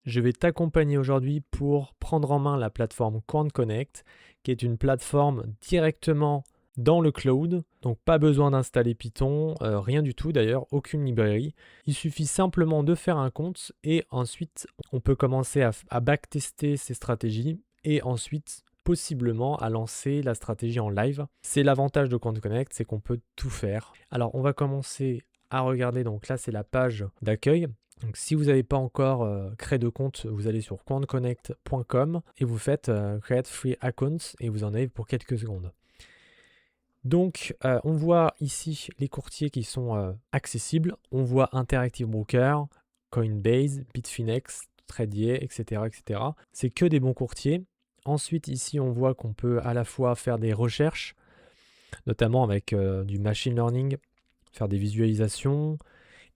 Je vais t'accompagner aujourd'hui pour prendre en main la plateforme QuantConnect, qui est une plateforme directement dans le cloud. Donc pas besoin d'installer Python, rien du tout d'ailleurs, aucune librairie. Il suffit simplement de faire un compte et ensuite on peut commencer à backtester ces stratégies et ensuite possiblement à lancer la stratégie en live. C'est l'avantage de QuantConnect, c'est qu'on peut tout faire. Alors on va commencer à regarder, donc là c'est la page d'accueil. Donc, si vous n'avez pas encore créé de compte, vous allez sur quantconnect.com et vous faites Create Free Account et vous en avez pour quelques secondes. Donc, on voit ici les courtiers qui sont accessibles. On voit Interactive Broker, Coinbase, Bitfinex, Tradier, etc. etc. C'est que des bons courtiers. Ensuite, ici, on voit qu'on peut à la fois faire des recherches, notamment avec du machine learning, faire des visualisations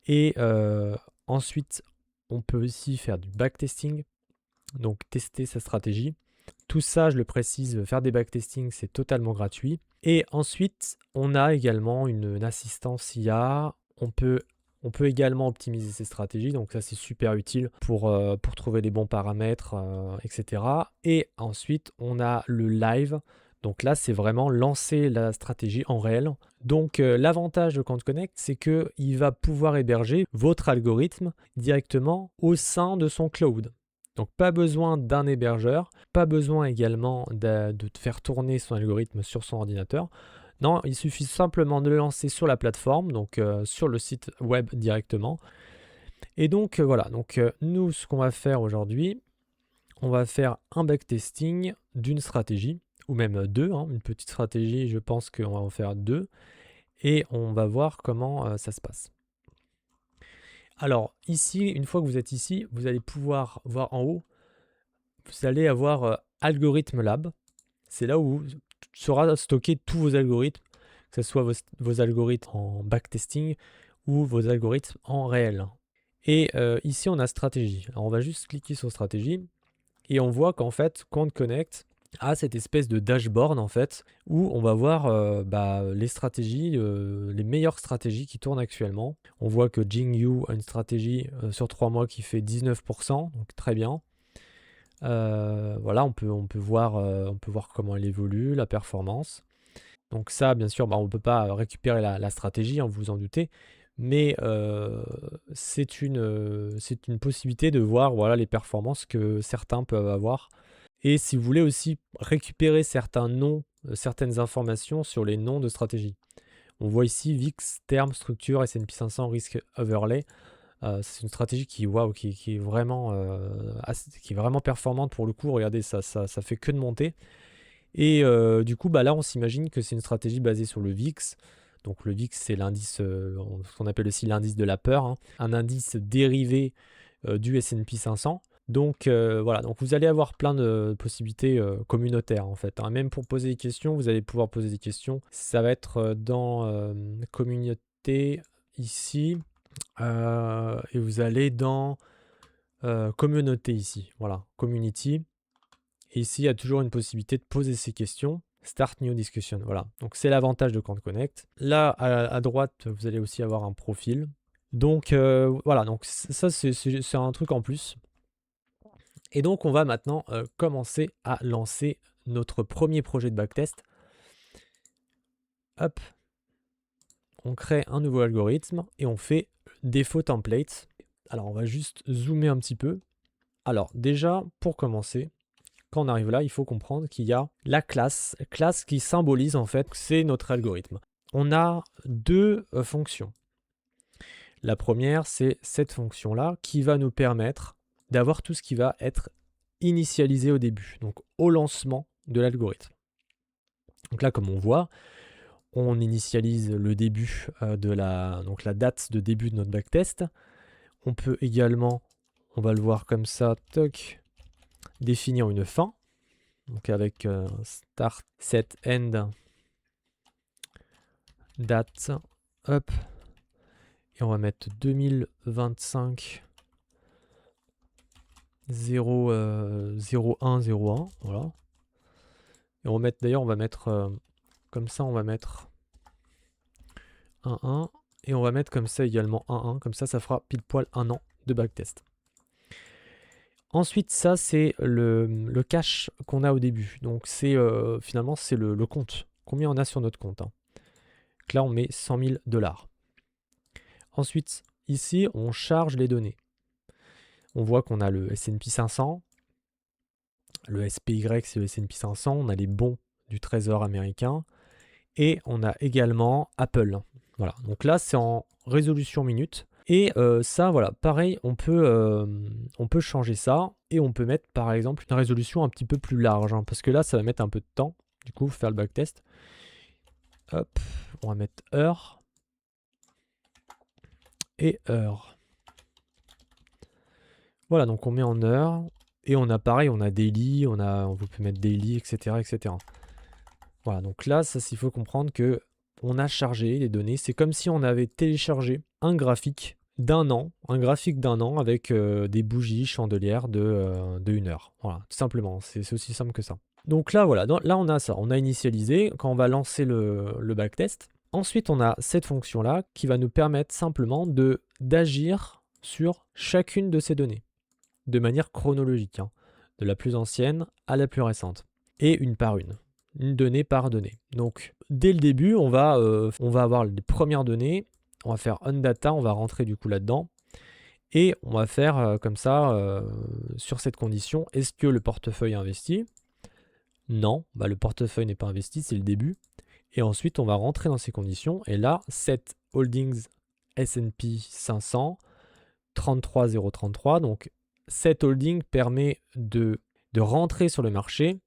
et ensuite, on peut aussi faire du backtesting, donc tester sa stratégie. Tout ça, je le précise, faire des backtesting, c'est totalement gratuit. Et ensuite, on a également une assistance IA. On peut également optimiser ses stratégies, donc ça c'est super utile pour trouver les bons paramètres, etc. Et ensuite, on a le live. Donc là, c'est vraiment lancer la stratégie en réel. Donc l'avantage de QuantConnect, c'est qu'il va pouvoir héberger votre algorithme directement au sein de son cloud. Donc pas besoin d'un hébergeur, pas besoin également de faire tourner son algorithme sur son ordinateur. Non, il suffit simplement de le lancer sur la plateforme, donc sur le site web directement. Et donc voilà, donc nous ce qu'on va faire aujourd'hui, on va faire un backtesting d'une stratégie, ou même deux, hein, une petite stratégie, je pense qu'on va en faire deux, et on va voir comment ça se passe. Alors ici, une fois que vous êtes ici, vous allez pouvoir voir en haut, vous allez avoir Algorithm Lab. C'est là où sera stocké tous vos algorithmes, que ce soit vos algorithmes en backtesting ou vos algorithmes en réel. Et ici, on a stratégie. Alors, on va juste cliquer sur stratégie et on voit qu'en fait, QuantConnect a cette espèce de dashboard en fait où on va voir les stratégies, les meilleures stratégies qui tournent actuellement. On voit que Jingyu a une stratégie sur 3 mois qui fait 19%, donc très bien. Voilà, on peut voir comment elle évolue, la performance. Donc ça, bien sûr, on ne peut pas récupérer la stratégie, hein, vous vous en doutez, mais c'est une possibilité de voir voilà, les performances que certains peuvent avoir. Et si vous voulez aussi récupérer certains noms, certaines informations sur les noms de stratégies. On voit ici VIX, Term, Structure, S&P 500, Risk Overlay. C'est une stratégie qui est vraiment, qui est vraiment performante pour le coup. Regardez, ça fait que de monter. Et du coup, là, on s'imagine que c'est une stratégie basée sur le VIX. Donc le VIX, c'est l'indice, ce qu'on appelle aussi l'indice de la peur, hein, un indice dérivé du S&P 500. Donc voilà, donc vous allez avoir plein de possibilités communautaires en fait, hein. Même pour poser des questions, vous allez pouvoir poser des questions. Ça va être dans communauté ici. Et vous allez dans communauté ici, voilà, community. Et ici, il y a toujours une possibilité de poser ces questions. Start new discussion, voilà. Donc c'est l'avantage de QuantConnect. Là, à droite, vous allez aussi avoir un profil. Donc voilà, donc ça c'est un truc en plus. Et donc on va maintenant commencer à lancer notre premier projet de backtest. Hop, on crée un nouveau algorithme et on fait défaut template. Alors on va juste zoomer un petit peu. Alors déjà, pour commencer, quand on arrive là, il faut comprendre qu'il y a la classe qui symbolise en fait que c'est notre algorithme. On a deux fonctions. La première, c'est cette fonction-là qui va nous permettre d'avoir tout ce qui va être initialisé au début, donc au lancement de l'algorithme. Donc là, comme on voit, on initialise le début donc la date de début de notre backtest. On peut également, on va le voir comme ça, toc, définir une fin. Donc avec start, set, end, date, hop, et on va mettre 2025 0, 01, 01, voilà. Et on va mettre, d'ailleurs, on va mettre comme ça, on va mettre 1, 1, et on va mettre comme ça également 1, 1, comme ça, ça fera pile poil un an de backtest. Ensuite, ça, c'est le cash qu'on a au début. Donc, c'est finalement, c'est le compte. Combien on a sur notre compte, hein. Donc là, on met 100 000 $. Ensuite, ici, on charge les données. On voit qu'on a le S&P 500, le SPY, c'est le S&P 500, on a les bons du Trésor américain, et on a également Apple. Voilà, donc là, c'est en résolution minute. Et ça, voilà, pareil, on peut changer ça, et on peut mettre, par exemple, une résolution un petit peu plus large, hein, parce que là, ça va mettre un peu de temps, du coup, faire le backtest. Hop, on va mettre heure et heure. Voilà, donc on met en heure, et on a pareil, on a daily, on peut mettre daily, etc., etc. Voilà, donc là, ça, il faut comprendre que on a chargé les données. C'est comme si on avait téléchargé un graphique d'un an, avec des bougies chandelières de 1 heure. Voilà, tout simplement, c'est aussi simple que ça. Donc là, voilà, là on a ça, on a initialisé quand on va lancer le backtest. Ensuite, on a cette fonction-là qui va nous permettre simplement d'agir sur chacune de ces données de manière chronologique, hein, de la plus ancienne à la plus récente, et une par une donnée par donnée. Donc dès le début, on va avoir les premières données, on va faire onData, on va rentrer du coup là-dedans, et on va faire comme ça, sur cette condition, est-ce que le portefeuille est investi? Non, bah, le portefeuille n'est pas investi, c'est le début. Et ensuite, on va rentrer dans ces conditions, et là, set holdings S&P 500, 33033, donc cette holding permet de rentrer sur le marché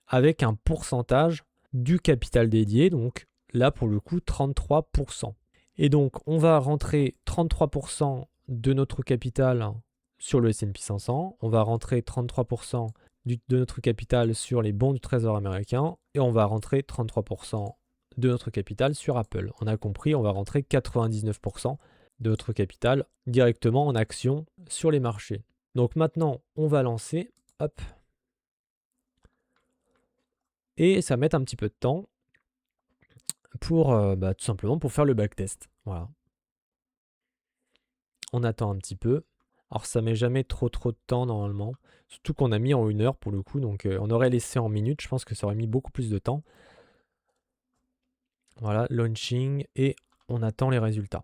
avec un pourcentage du capital dédié, donc là pour le coup 33%. Et donc on va rentrer 33% de notre capital sur le S&P 500, on va rentrer 33% de notre capital sur les bons du Trésor américain, et on va rentrer 33% de notre capital sur Apple. On a compris, on va rentrer 99% de notre capital directement en action sur les marchés. Donc maintenant, on va lancer, hop, et ça va mettre un petit peu de temps pour tout simplement pour faire le backtest. Voilà. On attend un petit peu. Alors ça met jamais trop de temps normalement, surtout qu'on a mis en 1 heure pour le coup, donc on aurait laissé en minutes, je pense que ça aurait mis beaucoup plus de temps. Voilà, launching, et on attend les résultats.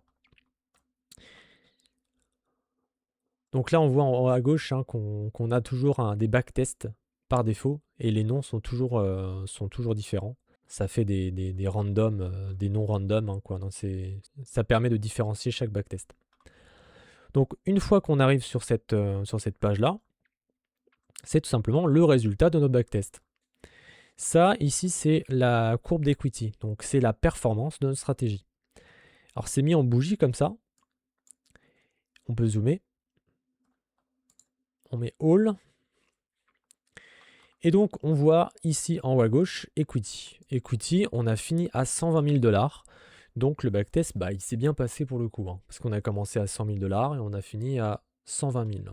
Donc là, on voit en haut à gauche, hein, qu'on a toujours des backtests par défaut, et les noms sont toujours différents. Ça fait des randoms, des noms random, hein, quoi. Donc ça permet de différencier chaque backtest. Donc une fois qu'on arrive sur cette page-là, c'est tout simplement le résultat de notre backtest. Ça, ici, c'est la courbe d'equity, donc c'est la performance de notre stratégie. Alors c'est mis en bougie comme ça. On peut zoomer. On met All. Et donc, on voit ici en haut à gauche, Equity. Equity, on a fini à 120 000 $. Donc, le backtest, il s'est bien passé pour le coup, hein, parce qu'on a commencé à 100 000 $ et on a fini à 120 000.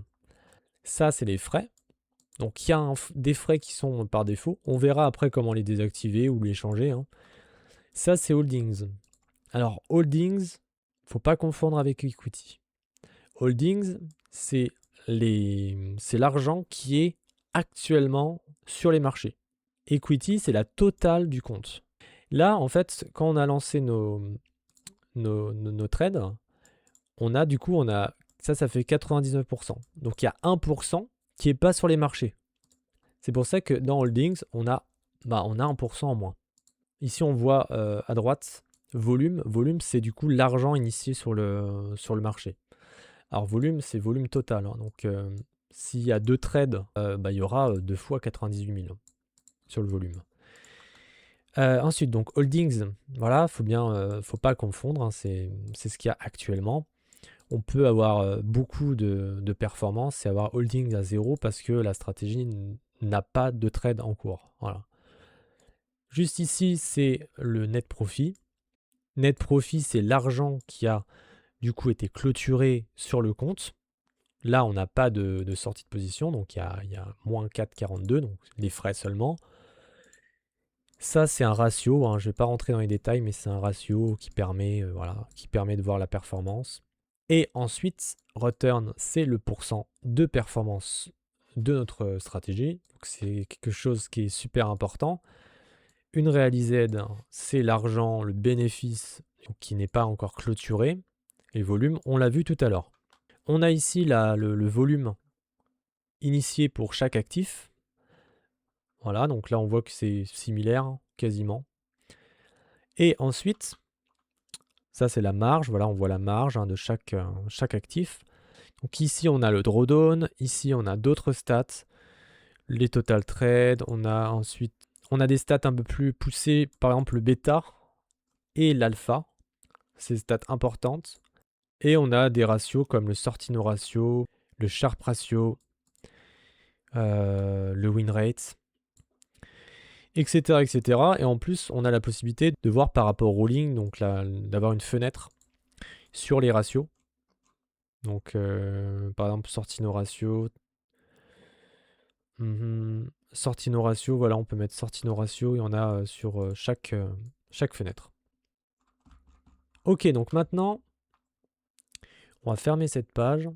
Ça, c'est les frais. Donc, il y a des frais qui sont par défaut. On verra après comment les désactiver ou les changer, hein. Ça, c'est Holdings. Alors, Holdings, faut pas confondre avec Equity. Holdings, c'est l'argent qui est actuellement sur les marchés. Equity, c'est la totale du compte. Là, en fait, quand on a lancé nos trades, on a ça fait 99%. Donc il y a 1% qui n'est pas sur les marchés. C'est pour ça que dans Holdings, on a 1% en moins. Ici, on voit à droite volume. Volume, c'est du coup l'argent initié sur le marché. Alors volume, c'est volume total, hein. Donc s'il y a 2 trades, il y aura 2 fois 98 000 sur le volume. Ensuite, donc holdings, voilà, faut pas confondre, hein, c'est ce qu'il y a actuellement. On peut avoir beaucoup de performance et avoir holdings à 0 parce que la stratégie n'a pas de trade en cours. Voilà. Juste ici, c'est le net profit. Net profit, c'est l'argent qui a du coup été clôturé sur le compte. Là, on n'a pas de sortie de position, donc il y a moins 4,42, donc les frais seulement. Ça, c'est un ratio, hein, je ne vais pas rentrer dans les détails, mais c'est un ratio qui permet de voir la performance. Et ensuite, return, c'est le pourcent de performance de notre stratégie. C'est quelque chose qui est super important. Une réalisée, c'est l'argent, le bénéfice qui n'est pas encore clôturé. Et volume, on l'a vu tout à l'heure. On a ici le volume initié pour chaque actif. Voilà, donc là on voit que c'est similaire, quasiment. Et ensuite, ça c'est la marge, voilà, on voit la marge de chaque actif. Donc ici on a le drawdown, ici on a d'autres stats, les total trades, on a des stats un peu plus poussées, par exemple le bêta et l'alpha, c'est des stats importantes. Et on a des ratios comme le Sortino ratio, le Sharp ratio, le win rate, etc., etc. Et en plus, on a la possibilité de voir par rapport au rolling, donc d'avoir une fenêtre sur les ratios. Donc, par exemple, Sortino ratio. Sortino ratio, voilà, on peut mettre Sortino ratio et on a sur chaque fenêtre. Ok, donc maintenant, on va fermer cette page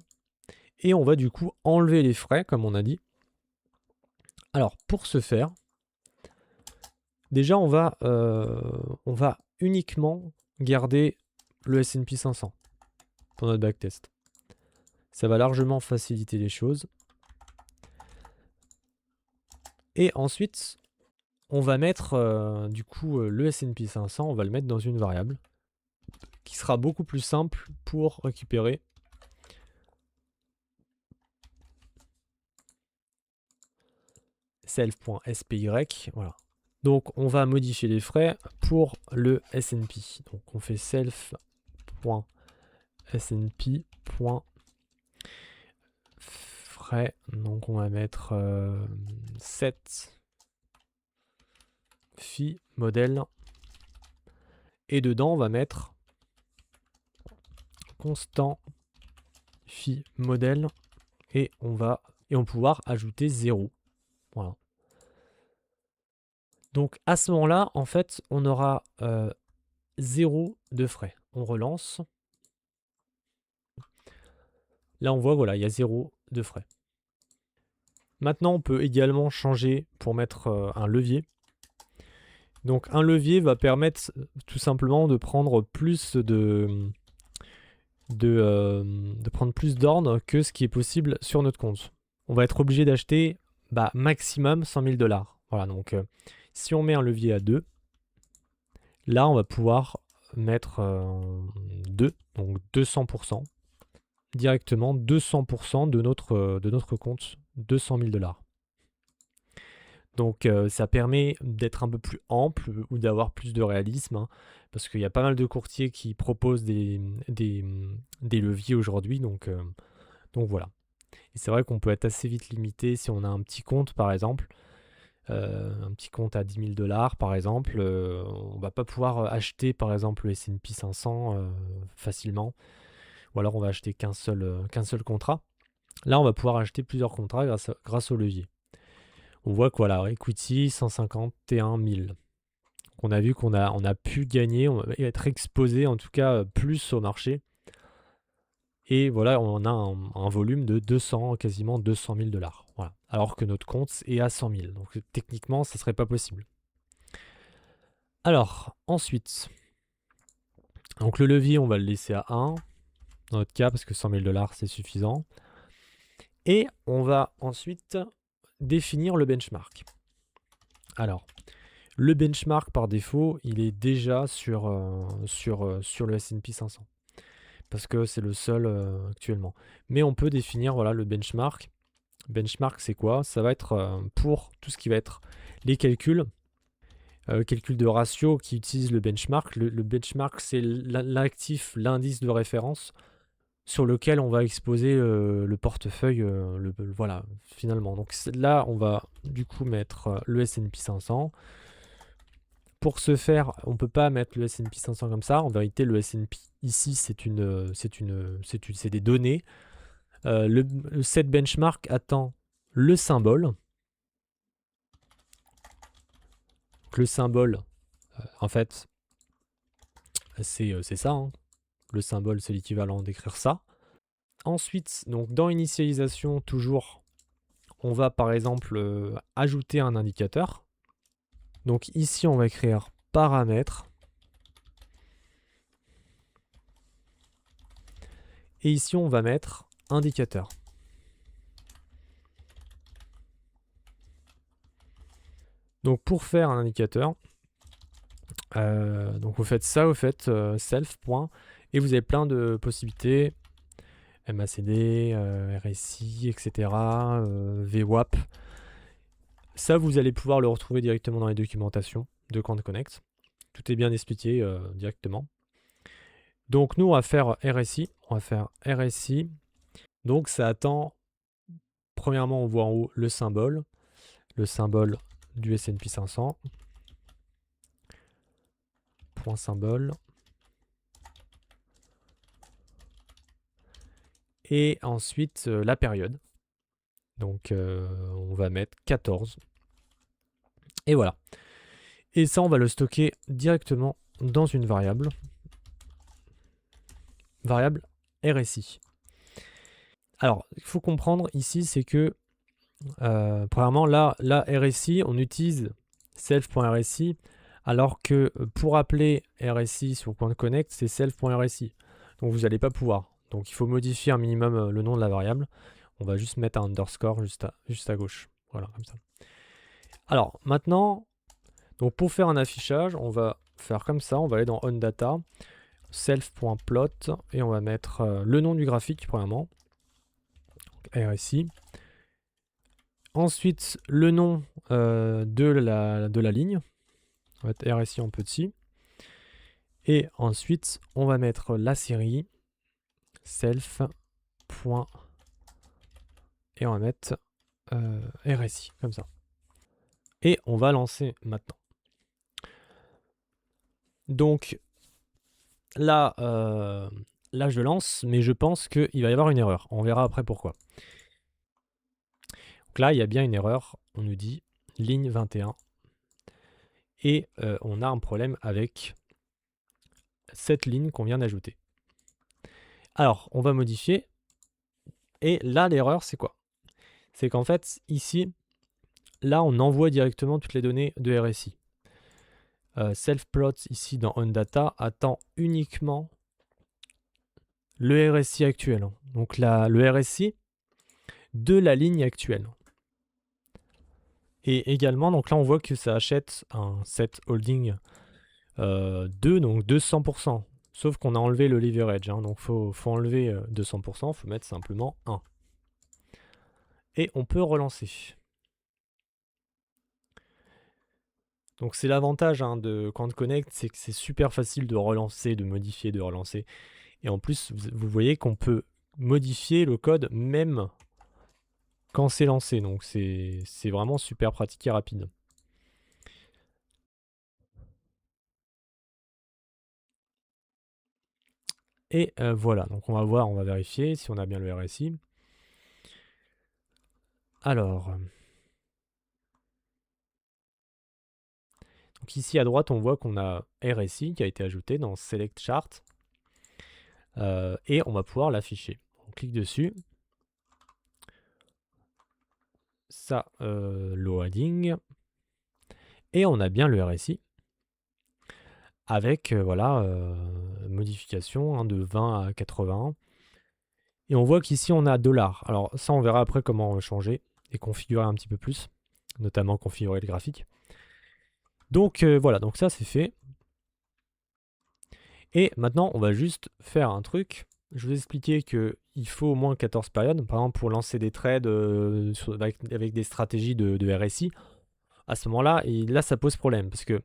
et on va du coup enlever les frais, comme on a dit. Alors, pour ce faire, déjà, on va uniquement garder le S&P 500 pour notre backtest. Ça va largement faciliter les choses. Et ensuite, on va mettre du coup le S&P 500, on va le mettre dans une variable qui sera beaucoup plus simple pour récupérer self.spy. Voilà. Donc on va modifier les frais pour le S&P. Donc on fait self.snp.frais. Donc on va mettre 7 phi modèle. Et dedans on va mettre constant phi modèle. Et on va pouvoir ajouter 0. Voilà. Donc à ce moment-là, en fait, on aura 0 de frais. On relance. Là, on voit, voilà, il y a 0 de frais. Maintenant, on peut également changer pour mettre un levier. Donc un levier va permettre tout simplement de prendre plus prendre plus d'ordre que ce qui est possible sur notre compte. On va être obligé d'acheter maximum 100 000 $. Voilà, donc si on met un levier à 2, là on va pouvoir mettre 2, donc 200%, directement 200% de notre compte, 200 000 $. Donc ça permet d'être un peu plus ample ou d'avoir plus de réalisme, hein, parce qu'il y a pas mal de courtiers qui proposent des leviers aujourd'hui, donc voilà. Et c'est vrai qu'on peut être assez vite limité si on a un petit compte par exemple, un petit compte à 10 000 $ par exemple, on va pas pouvoir acheter par exemple le S&P 500 facilement, ou alors on va acheter qu'un seul contrat. Là on va pouvoir acheter plusieurs contrats grâce au levier. On voit que voilà, equity 151 000. On a vu qu'on a pu gagner, on va être exposé en tout cas plus au marché. Et voilà, on a un volume de quasiment 200 000 $. Voilà. Alors que notre compte est à 100 000. Donc techniquement, ça ne serait pas possible. Alors, ensuite, donc le levier, on va le laisser à 1. Dans notre cas, parce que 100 000 $, c'est suffisant. Et on va ensuite définir le benchmark. Alors, le benchmark par défaut, il est déjà sur le S&P 500. Parce que c'est le seul actuellement. Mais on peut définir voilà, le benchmark. Benchmark, c'est quoi? Ça va être pour tout ce qui va être les calculs de ratio qui utilisent le benchmark. Le benchmark, c'est l'actif, l'indice de référence sur lequel on va exposer le portefeuille, voilà, finalement. Donc là, on va du coup mettre le S&P 500. Pour ce faire, on ne peut pas mettre le S&P 500 comme ça. En vérité, le S&P ici, c'est des données. Cette benchmark attend le symbole. Donc, le symbole, en fait, c'est ça. Hein. Le symbole, c'est l'équivalent d'écrire ça. Ensuite, donc dans initialisation, toujours, on va par exemple ajouter un indicateur. Donc ici, on va écrire paramètres. Et ici, on va mettre indicateur. Donc pour faire un indicateur, donc vous faites ça, vous faites self. Et vous avez plein de possibilités. MACD, RSI, etc. VWAP. Ça, vous allez pouvoir le retrouver directement dans les documentations de QuantConnect. Tout est bien expliqué directement. Donc nous, on va faire RSI. On va faire RSI. Donc ça attend, premièrement, on voit en haut le symbole du S&P 500. Point symbole. Et ensuite, la période. Donc on va mettre 14. Et voilà. Et ça, on va le stocker directement dans une variable. Variable RSI. Alors, il faut comprendre ici, c'est que, premièrement, là, RSI, on utilise self.rsi, alors que pour appeler RSI sur QuantConnect, c'est self.rsi. Donc, vous n'allez pas pouvoir. Donc, il faut modifier un minimum le nom de la variable. On va juste mettre un underscore juste à gauche. Voilà, comme ça. Alors, maintenant, donc pour faire un affichage, on va faire comme ça. On va aller dans onData, self.plot, et on va mettre le nom du graphique, premièrement. RSI. Ensuite, le nom de la ligne. On va mettre RSI en petit. Et ensuite, on va mettre la série self. Et on va mettre RSI, comme ça. Et on va lancer maintenant. Donc, là, là, je lance, mais je pense qu'il va y avoir une erreur. On verra après pourquoi. Donc là, il y a bien une erreur. On nous dit ligne 21. Et on a un problème avec cette ligne qu'on vient d'ajouter. Alors, on va modifier. Et là, l'erreur, c'est quoi? C'est qu'en fait, ici, là, on envoie directement toutes les données de RSI. Self-plot, ici, dans onData, attend uniquement le RSI actuel. Donc, le RSI de la ligne actuelle. Et également, donc là, on voit que ça achète un set holding 2, donc 200%. Sauf qu'on a enlevé le leverage. Donc, il faut enlever 200%. Il faut mettre simplement 1. Et on peut relancer. Donc c'est l'avantage de QuantConnect, c'est que c'est super facile de relancer, de modifier, de relancer. Et en plus, vous voyez qu'on peut modifier le code même quand c'est lancé. Donc c'est vraiment super pratique et rapide. Et voilà, donc on va voir, on va vérifier si on a bien le RSI. Alors, donc ici à droite, on voit qu'on a RSI qui a été ajouté dans Select Chart. Et on va pouvoir l'afficher. On clique dessus. Ça, loading. Et on a bien le RSI. Avec, voilà, modification de 20 à 80. Et on voit qu'ici, on a $. Alors ça, on verra après comment changer et configurer un petit peu plus, notamment configurer le graphique. Donc voilà, donc ça, c'est fait. Et maintenant, on va juste faire un truc. Je vous ai expliqué qu'il faut au moins 14 périodes, par exemple pour lancer des trades avec des stratégies de RSI. À ce moment-là, là, ça pose problème, parce que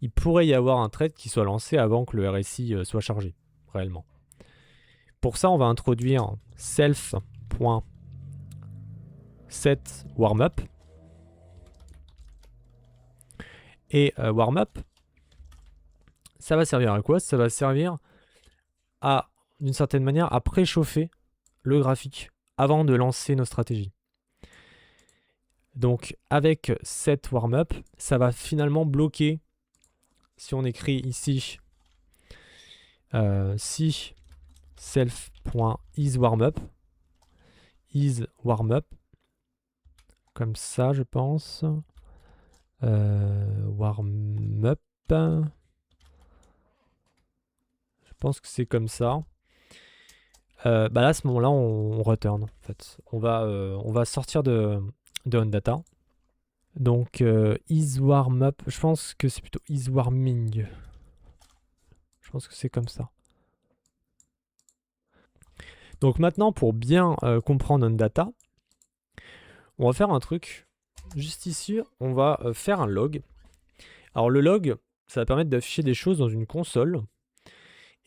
il pourrait y avoir un trade qui soit lancé avant que le RSI soit chargé, réellement. Pour ça, on va introduire self.setWarmup. Et warmup, ça va servir à quoi? Ça va servir à, d'une certaine manière, à préchauffer le graphique avant de lancer nos stratégies. Donc, avec setWarmup, ça va finalement bloquer, si on écrit ici, si self.isWarmup, isWarmup, comme ça, je pense. Warm up. Je pense que c'est comme ça. Bah là, à ce moment-là, on return en fait. On va sortir de onData. Donc, is warm up. Je pense que c'est plutôt is warming. Je pense que c'est comme ça. Donc maintenant, pour bien comprendre onData, on va faire un truc. Juste ici, on va faire un log. Alors le log, ça va permettre d'afficher des choses dans une console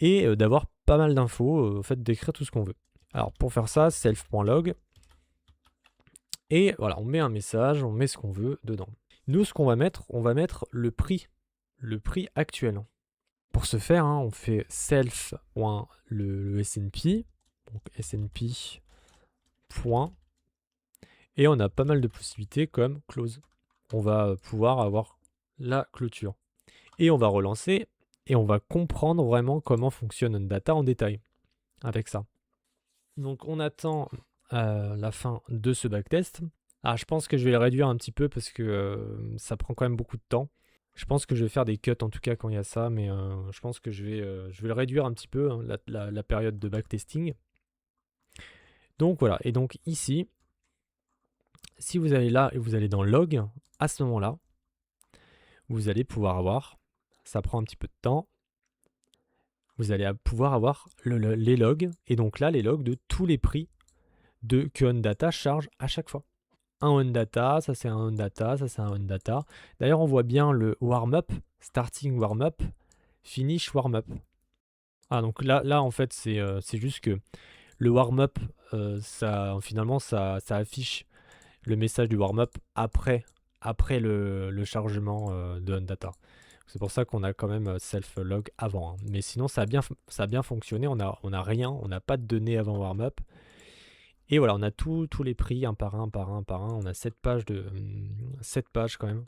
et d'avoir pas mal d'infos, en fait d'écrire tout ce qu'on veut. Alors pour faire ça, self.log. Et voilà, on met un message, on met ce qu'on veut dedans. Nous, ce qu'on va mettre, on va mettre le prix actuel. Pour ce faire, hein, on fait self le SNP, donc SNP point, et on a pas mal de possibilités comme close. On va pouvoir avoir la clôture. Et on va relancer et on va comprendre vraiment comment fonctionne onData en détail avec ça. Donc on attend la fin de ce backtest. Ah, je pense que je vais le réduire un petit peu parce que ça prend quand même beaucoup de temps. Je pense que je vais faire des cuts en tout cas quand il y a ça, mais je pense que je vais le réduire un petit peu, hein, la période de backtesting. Donc voilà, et donc ici, si vous allez là et vous allez dans log, à ce moment-là, vous allez pouvoir avoir, ça prend un petit peu de temps, vous allez pouvoir avoir les logs, et donc là les logs de tous les prix que onData charge à chaque fois. Un onData, ça c'est un onData, ça c'est un onData. D'ailleurs on voit bien le warm-up, starting warm-up, finish warm-up. Ah donc là en fait c'est juste que le warm-up, finalement ça affiche le message du warm-up après le chargement de onData. C'est pour ça qu'on a quand même self-log avant. Hein. Mais sinon, ça a bien fonctionné. On a rien, on n'a pas de données avant warm-up. Et voilà, on a tous les prix, un par un, par un, par un. On a 7 pages, 7 pages quand même.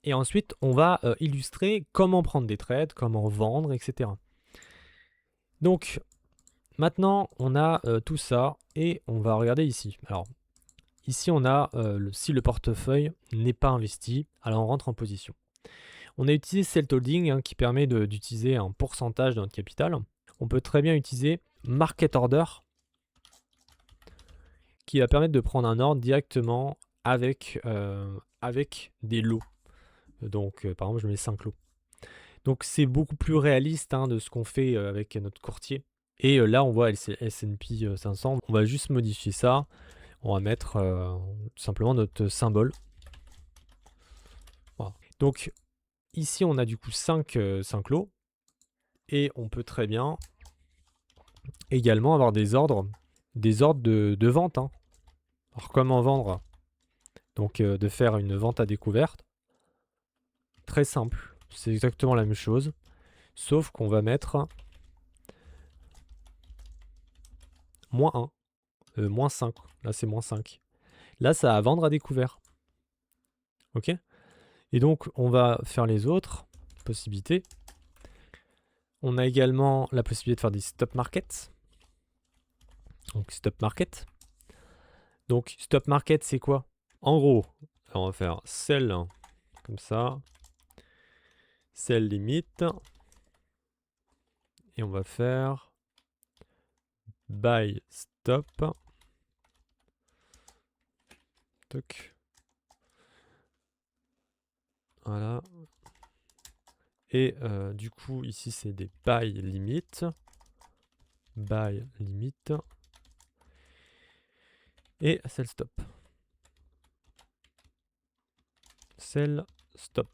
Et ensuite, on va illustrer comment prendre des trades, comment vendre, etc. Donc, maintenant, on a tout ça. Et on va regarder ici. Alors, ici, on a si le portefeuille n'est pas investi, alors on rentre en position. On a utilisé Celt Holding hein, qui permet d'utiliser un pourcentage de notre capital. On peut très bien utiliser Market Order qui va permettre de prendre un ordre directement avec des lots. Donc par exemple je mets 5 lots. Donc c'est beaucoup plus réaliste hein, de ce qu'on fait avec notre courtier. Et là on voit S&P 500. On va juste modifier ça. On va mettre tout simplement notre symbole. Voilà. Donc ici, on a du coup 5 lots. Et on peut très bien également avoir des ordres de vente. Hein. Alors, comment vendre? Donc, de faire une vente à découverte. Très simple. C'est exactement la même chose. Sauf qu'on va mettre -1. -5. Là, c'est -5. Là, ça va vendre à découvert. Ok? Et donc, on va faire les autres possibilités. On a également la possibilité de faire des stop markets. Donc stop market. Donc stop market c'est quoi? En gros, on va faire sell comme ça. Sell limite. Et on va faire buy stop. Toc. Voilà. Et du coup ici c'est des buy limite. Buy limite. Et sell stop. Sell stop.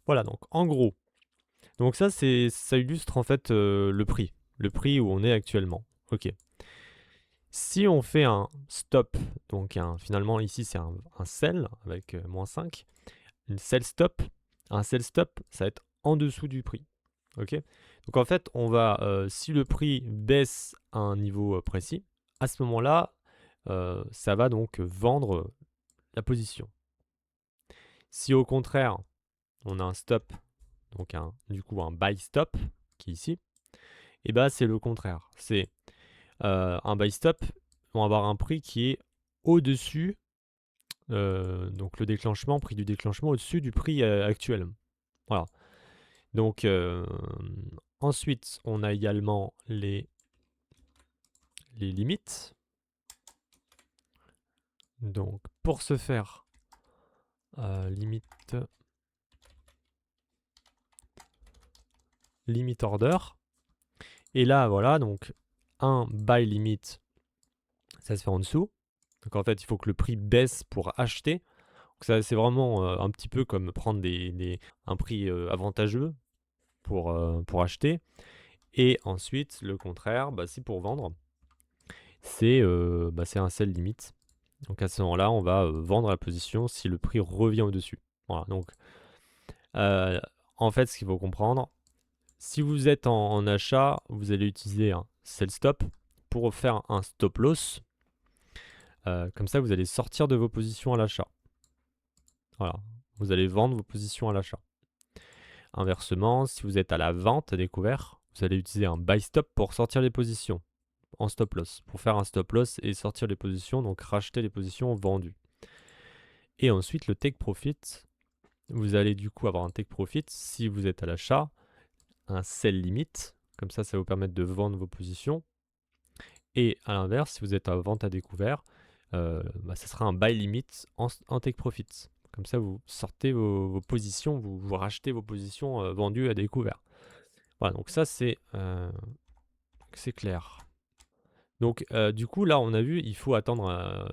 Voilà, donc en gros. Donc ça illustre en fait le prix où on est actuellement. Ok. Si on fait un stop, donc finalement ici c'est un sell avec -5, une sell stop, un sell stop ça va être en dessous du prix. Ok. Donc en fait on va, si le prix baisse à un niveau précis, à ce moment-là ça va donc vendre la position. Si au contraire on a un stop, donc du coup un buy stop qui est ici, et bah c'est le contraire. C'est un buy stop, on va avoir un prix qui est au-dessus, donc le déclenchement, prix du déclenchement au-dessus du prix actuel. Voilà. Donc ensuite, on a également les limites. Donc pour ce faire, limite order. Et là, voilà, donc un buy limit, ça se fait en dessous. Donc en fait, il faut que le prix baisse pour acheter. Donc ça, c'est vraiment un petit peu comme prendre un prix avantageux pour acheter. Et ensuite, le contraire, c'est pour vendre. C'est un sell limit. Donc à ce moment-là, on va vendre la position si le prix revient au-dessus. Voilà, donc en fait, ce qu'il faut comprendre, si vous êtes en achat, vous allez utiliser un sell stop pour faire un stop loss. Comme ça, vous allez sortir de vos positions à l'achat. Voilà, vous allez vendre vos positions à l'achat. Inversement, si vous êtes à la vente à découvert, vous allez utiliser un buy stop pour sortir les positions en stop loss, pour faire un stop loss et sortir les positions, donc racheter les positions vendues. Et ensuite, le take profit, vous allez du coup avoir un take profit si vous êtes à l'achat, un sell limit, comme ça, ça va vous permettre de vendre vos positions. Et à l'inverse, si vous êtes à vente à découvert, ça sera un buy limit en take profit. Comme ça, vous sortez vos positions, vous rachetez vos positions vendues à découvert. Voilà, donc ça, c'est clair. Donc, du coup, là, on a vu, il faut attendre,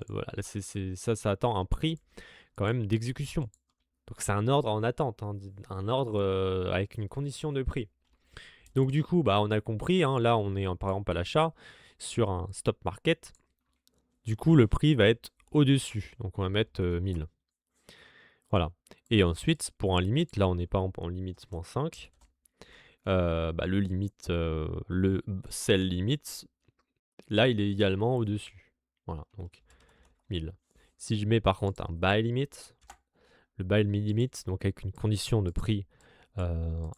voilà, ça attend un prix quand même d'exécution. Donc, c'est un ordre en attente, hein, un ordre avec une condition de prix. Donc, du coup, on a compris, hein, là, on est par exemple à l'achat sur un stop market. Du coup, le prix va être au-dessus. Donc, on va mettre 1000. Voilà. Et ensuite, pour un limite, là, on n'est pas en limite moins 5. Le limite, le sell limit, là, il est également au-dessus. Voilà, donc 1000. Si je mets par contre un buy limit, le buy limit, donc avec une condition de prix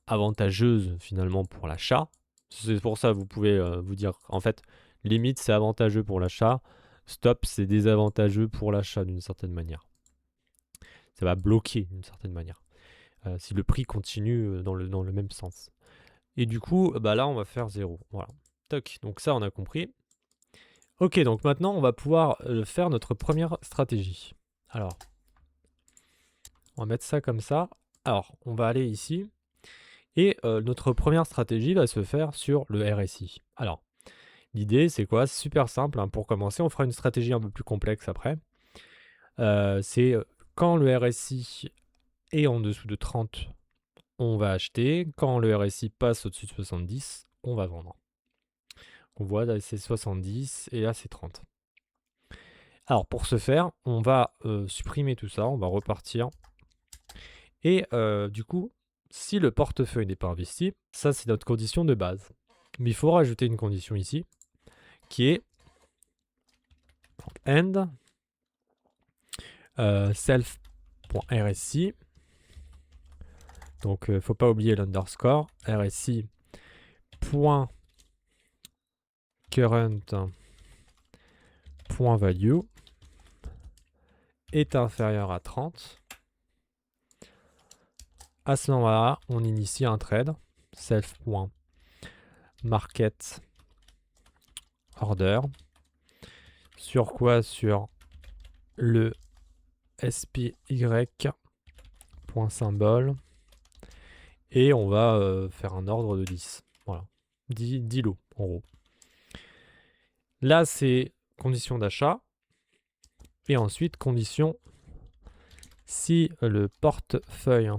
avantageuse finalement pour l'achat, c'est pour ça que vous pouvez vous dire, en fait, limite c'est avantageux pour l'achat, stop c'est désavantageux pour l'achat d'une certaine manière. Ça va bloquer d'une certaine manière, si le prix continue dans le même sens. Et du coup, là, on va faire 0. Voilà. Toc. Donc ça, on a compris. Ok, donc maintenant, on va pouvoir faire notre première stratégie. Alors, on va mettre ça comme ça. Alors, on va aller ici. Et notre première stratégie va se faire sur le RSI. Alors, l'idée, c'est quoi? C'est super simple. Hein. Pour commencer, on fera une stratégie un peu plus complexe après. C'est quand le RSI est en dessous de 30, on va acheter. Quand le RSI passe au-dessus de 70, on va vendre. On voit là c'est 70 et là c'est 30. Alors pour ce faire, on va supprimer tout ça, on va repartir. Et du coup, si le portefeuille n'est pas investi, ça c'est notre condition de base. Mais il faut rajouter une condition ici qui est end self.rsi. Donc il ne faut pas oublier l'underscore rsi .current.value est inférieur à 30. À ce moment-là, on initie un trade self.market order. Sur quoi? Sur le SPY.symbole. Et on va faire un ordre de 10. Voilà. 10 lots, en gros. Là, c'est condition d'achat. Et ensuite, condition si le portefeuille,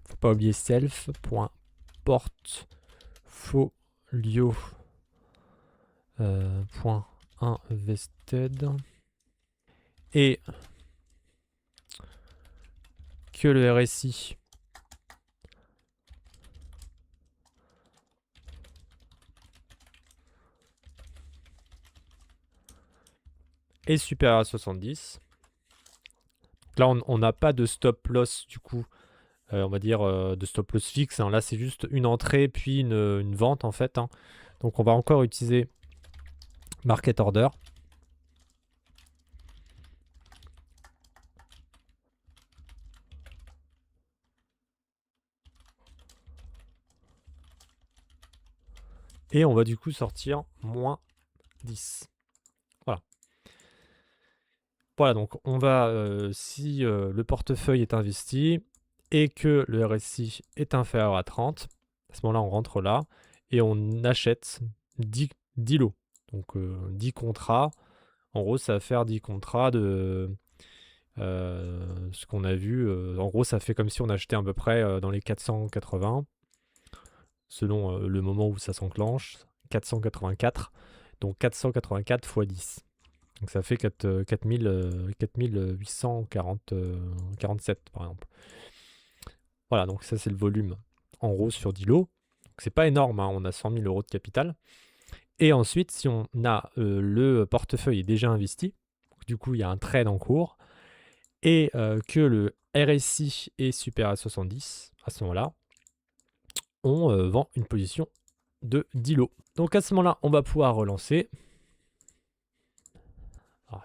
faut pas oublier self.portfolio .invested et que le RSI est supérieur à 70. Là, on n'a pas de stop loss du coup, on va dire de stop loss fixe. Hein. Là, c'est juste une entrée puis une vente en fait. Hein. Donc, on va encore utiliser market order. Et on va du coup sortir moins 10. Voilà. Voilà, donc on va, si le portefeuille est investi et que le RSI est inférieur à 30, à ce moment-là, on rentre là et on achète 10 lots. Donc 10 contrats. En gros, ça va faire 10 contrats de ce qu'on a vu. En gros, ça fait comme si on achetait à peu près dans les 480, selon le moment où ça s'enclenche. 484. Donc 484 x 10. Donc ça fait 4847 par exemple. Voilà, donc ça c'est le volume en gros sur 10 lots. Donc c'est pas énorme, hein, on a 100 000 euros de capital. Et ensuite, si on a le portefeuille est déjà investi, du coup il y a un trade en cours, et que le RSI est supérieur à 70, à ce moment-là, on vend une position de 10 lots. Donc à ce moment-là, on va pouvoir relancer.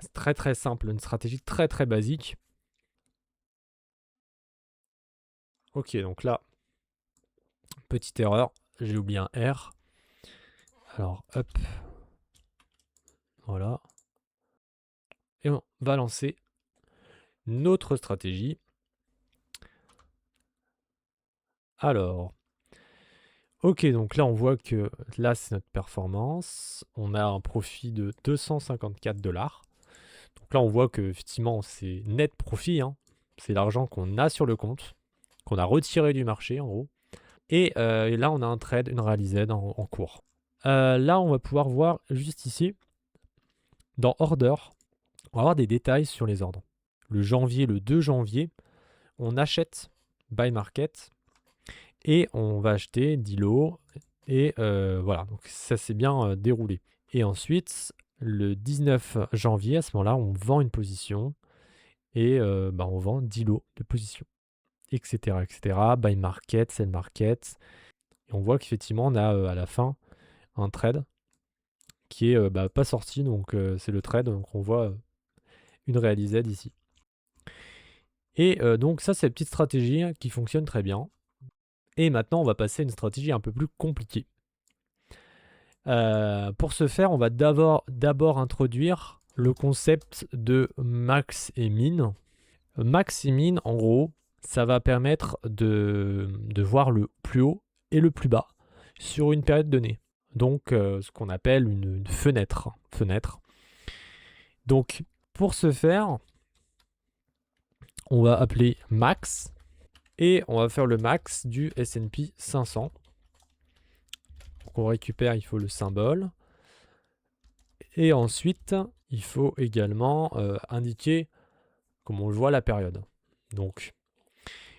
C'est très très simple, une stratégie très très basique. Ok, donc là, petite erreur, j'ai oublié un R. Alors, hop. Voilà. Et on va lancer notre stratégie. Alors, ok, donc là, on voit que là, c'est notre performance. On a un profit de 254 $. Donc là, on voit que effectivement, c'est net profit, hein. C'est l'argent qu'on a sur le compte, qu'on a retiré du marché, en gros. Et là, on a un trade, une réalisée en cours. Là, on va pouvoir voir juste ici, dans Order, on va avoir des détails sur les ordres. Le 2 janvier, on achète Buy Market et on va acheter 10 lots. Et voilà, donc ça s'est bien déroulé. Et ensuite, le 19 janvier, à ce moment-là, on vend une position et on vend 10 lots de position, etc. etc. Buy Market, Sell Market. Et on voit qu'effectivement, on a à la fin un trade qui est pas sorti, donc c'est le trade, donc on voit une réalisée ici. Et donc ça, c'est une petite stratégie qui fonctionne très bien. Et maintenant, on va passer à une stratégie un peu plus compliquée. Pour ce faire, on va d'abord introduire le concept de max et min. Max et min, en gros, ça va permettre de voir le plus haut et le plus bas sur une période donnée. Donc, ce qu'on appelle une fenêtre. Donc, pour ce faire, on va appeler max et on va faire le max du S&P 500. Donc, on récupère, il faut le symbole. Et ensuite, il faut également indiquer, comme on le voit, la période. Donc,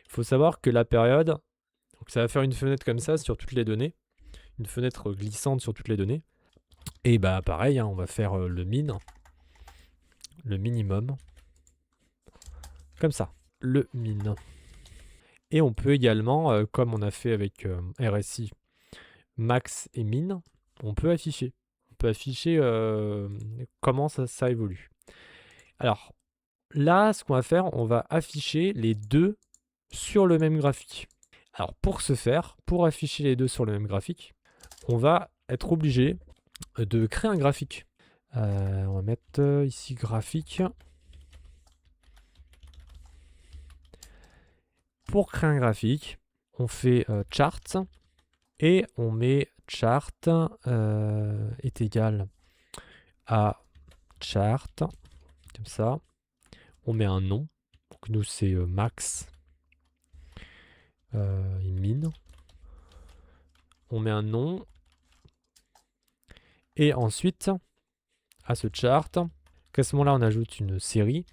il faut savoir que la période, donc ça va faire une fenêtre comme ça sur toutes les données, une fenêtre glissante sur toutes les données. Et pareil, hein, on va faire le minimum, comme ça, le min. Et on peut également, comme on a fait avec RSI, max et min, on peut afficher. On peut afficher comment ça évolue. Alors, là, ce qu'on va faire, on va afficher les deux sur le même graphique. Alors, pour ce faire, pour afficher les deux sur le même graphique, on va être obligé de créer un graphique. On va mettre ici graphique. Pour créer un graphique, on fait chart et on met chart est égal à chart, comme ça. On met un nom. Donc nous, c'est max et min. On met un nom. Et ensuite, à ce chart, à ce moment-là, on ajoute une série.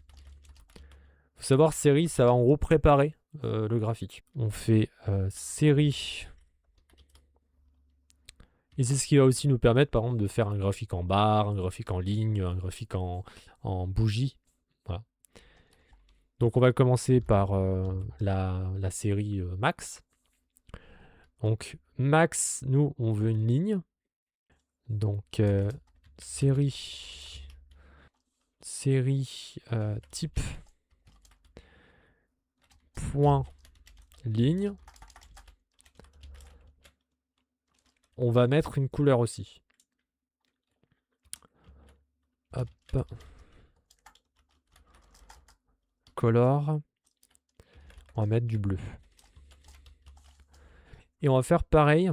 Il faut savoir, série, ça va en gros préparer le graphique. On fait série. Et c'est ce qui va aussi nous permettre, par exemple, de faire un graphique en barre, un graphique en ligne, un graphique en bougie. Voilà. Donc on va commencer par la série max. Donc max, nous, on veut une ligne. Donc série type point ligne. on va mettre une couleur aussi. Hop. Color. On va mettre du bleu. Et on va faire pareil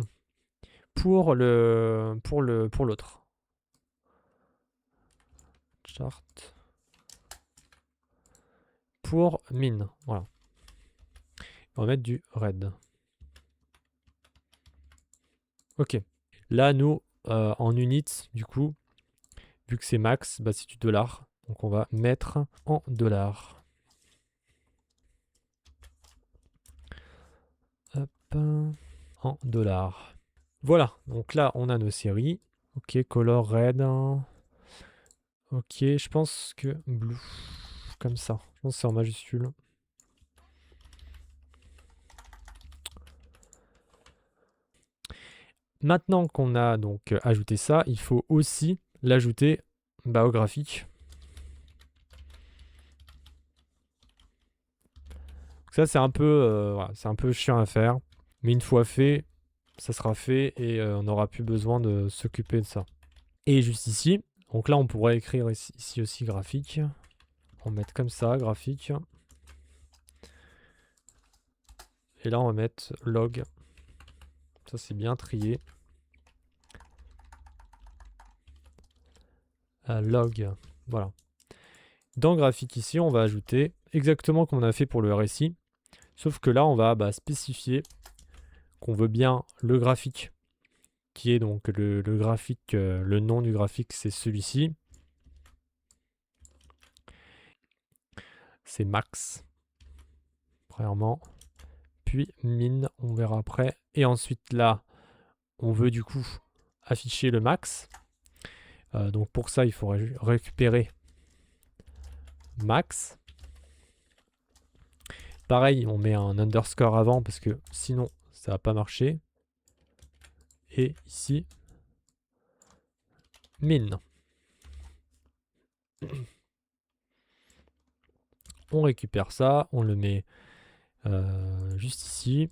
pour l'autre. Chart. Pour min. Voilà. On va mettre du red. Ok. Là, nous, en units, du coup, vu que c'est max, bah, c'est du dollar. Donc on va mettre en dollars. Hop. En dollars. Voilà. Donc là, on a nos séries. Ok, color red. Ok, je pense que blue. Comme ça. Je pense que c'est en majuscule. Maintenant qu'on a donc ajouté ça, il faut aussi l'ajouter au graphique. Ça, c'est un peu, voilà, c'est un peu chiant à faire. Mais une fois fait, ça sera fait et on n'aura plus besoin de s'occuper de ça. Et juste ici, donc là, on pourrait écrire ici aussi graphique. On va mettre comme ça, graphique. Et là, on va mettre log. Ça, c'est bien trié. Log, voilà. Dans graphique ici, on va ajouter exactement comme on a fait pour le RSI. Sauf que là, on va spécifier qu'on veut bien le graphique, qui est donc le graphique, le nom du graphique, c'est celui-ci. C'est max, premièrement. Puis min, on verra après. Et ensuite là, on veut du coup afficher le max. Donc pour ça, il faut récupérer max. Pareil, on met un underscore avant parce que sinon, ça va pas marcher. Et ici, min. On récupère ça, on le met juste ici.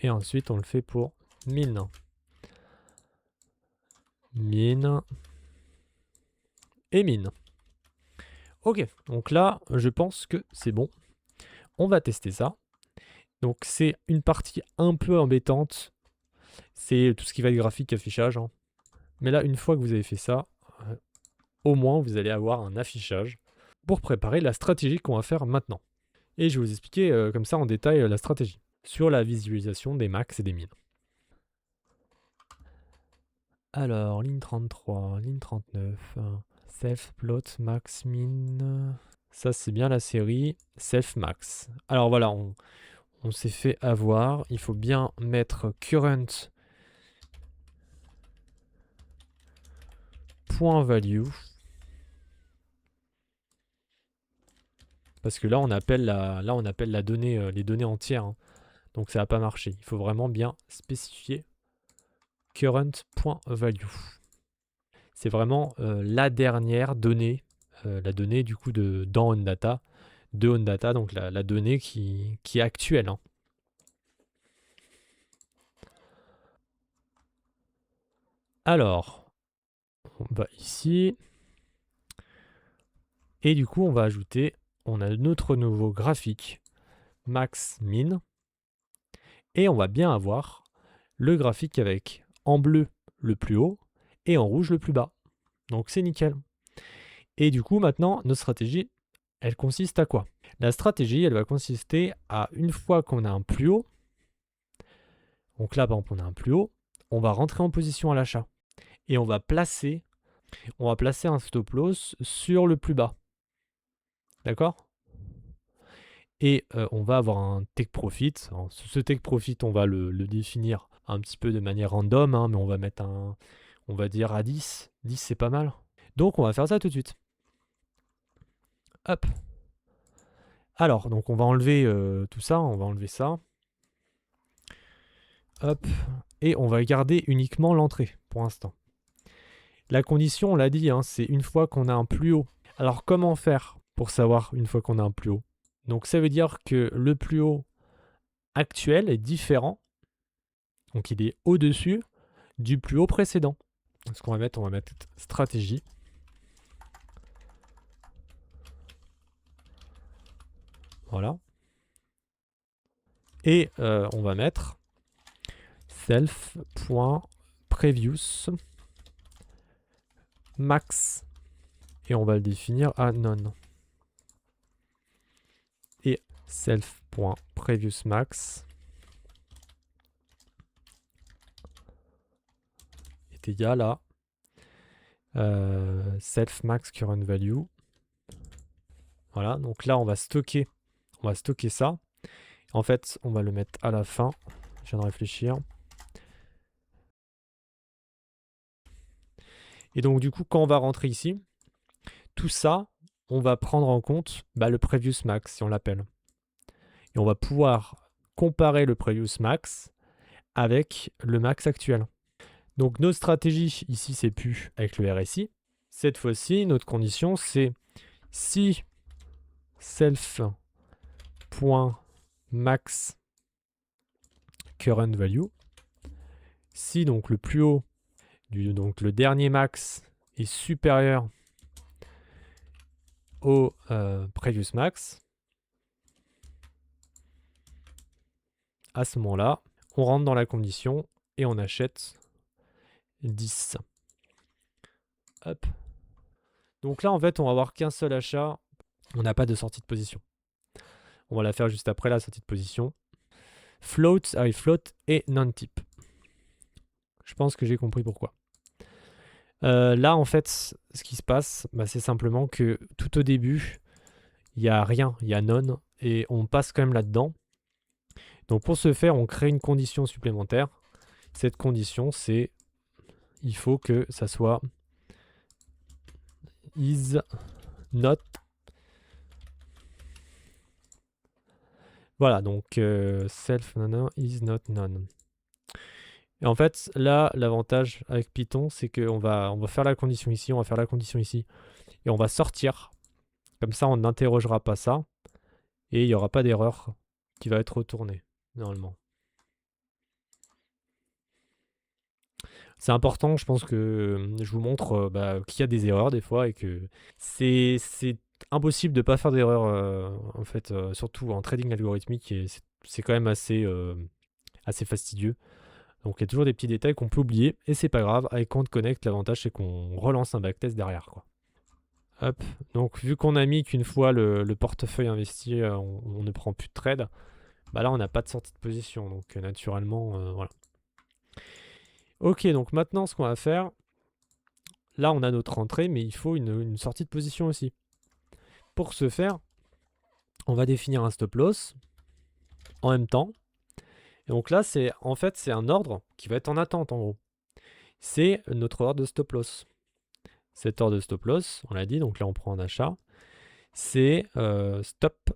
Et ensuite, on le fait pour min. Min. Et min. Ok, donc là, je pense que c'est bon. On va tester ça. Donc c'est une partie un peu embêtante. C'est tout ce qui va être graphique, affichage. Hein. Mais là, une fois que vous avez fait ça, au moins vous allez avoir un affichage pour préparer la stratégie qu'on va faire maintenant. Et je vais vous expliquer comme ça en détail la stratégie sur la visualisation des max et des min. Alors, ligne 33, ligne 39, self plot max min. Ça, c'est bien la série self max. Alors voilà, on s'est fait avoir. Il faut bien mettre current .value. Parce que là, on appelle la donnée, les données entières. Hein. Donc ça va pas marcher. Il faut vraiment bien spécifier current.value. C'est vraiment la dernière donnée, la donnée du coup dans OnData, de OnData, donc la donnée qui est actuelle. Hein. Alors, on va ici. Et du coup, on va ajouter, on a notre nouveau graphique, max, min. Et on va bien avoir le graphique avec en bleu le plus haut et en rouge le plus bas. Donc c'est nickel. Et du coup, maintenant, notre stratégie, elle consiste à quoi? La stratégie, elle va consister à, une fois qu'on a un plus haut, donc là, par exemple, on a un plus haut, on va rentrer en position à l'achat. Et on va placer un stop loss sur le plus bas. D'accord? Et on va avoir un take profit. Alors, ce take profit, on va le définir un petit peu de manière random, hein, mais on va mettre on va dire à 10. 10, c'est pas mal. Donc, on va faire ça tout de suite. Hop. Alors, donc on va enlever tout ça, on va enlever ça. Hop. Et on va garder uniquement l'entrée pour l'instant. La condition, on l'a dit, hein, c'est une fois qu'on a un plus haut. Alors, comment faire pour savoir une fois qu'on a un plus haut? Donc, ça veut dire que le plus haut actuel est différent Donc il est au-dessus du plus haut précédent. Ce qu'on va mettre, on va mettre stratégie. Voilà. Et on va mettre self.previous max. Et on va le définir à none. Et self.previous max est égal à self max current value. Voilà, donc là on va stocker ça. En fait, on va le mettre à la fin. Je viens de réfléchir. Et donc du coup, quand on va rentrer ici, tout ça, on va prendre en compte le previous max, si on l'appelle. Et on va pouvoir comparer le previous max avec le max actuel. Donc notre stratégie ici, c'est plus avec le RSI. Cette fois-ci, notre condition, c'est si self.max current value, si donc le plus haut, donc le dernier max est supérieur au previous max, à ce moment-là, on rentre dans la condition et on achète 10. Hop. Donc là, en fait, on va avoir qu'un seul achat. On n'a pas de sortie de position. On va la faire juste après la sortie de position. Float et non-tip. Je pense que j'ai compris pourquoi. Là, en fait, ce qui se passe, c'est simplement que tout au début, il n'y a rien, il y a none, et on passe quand même là-dedans. Donc pour ce faire, on crée une condition supplémentaire. Cette condition, c'est il faut que ça soit is not. Voilà, donc self none is not none. Et en fait, là, l'avantage avec Python, c'est qu'on va faire la condition ici, on va faire la condition ici, et on va sortir. Comme ça, on n'interrogera pas ça, et il n'y aura pas d'erreur qui va être retournée, normalement. C'est important, je pense que je vous montre qu'il y a des erreurs des fois, et que c'est impossible de ne pas faire d'erreurs, en fait, surtout en trading algorithmique, et c'est quand même assez fastidieux. Donc il y a toujours des petits détails qu'on peut oublier, et c'est pas grave. Avec Quant Connect, l'avantage c'est qu'on relance un backtest derrière, quoi. Hop. Donc vu qu'on a mis qu'une fois le portefeuille investi, on ne prend plus de trade, là on n'a pas de sortie de position, donc naturellement, voilà. Ok, donc maintenant ce qu'on va faire, là on a notre entrée, mais il faut une sortie de position aussi. Pour ce faire, on va définir un stop loss en même temps. Et donc là, c'est un ordre qui va être en attente en gros. C'est notre ordre de stop loss. Cet ordre de stop loss, on l'a dit, donc là on prend en achat, c'est stop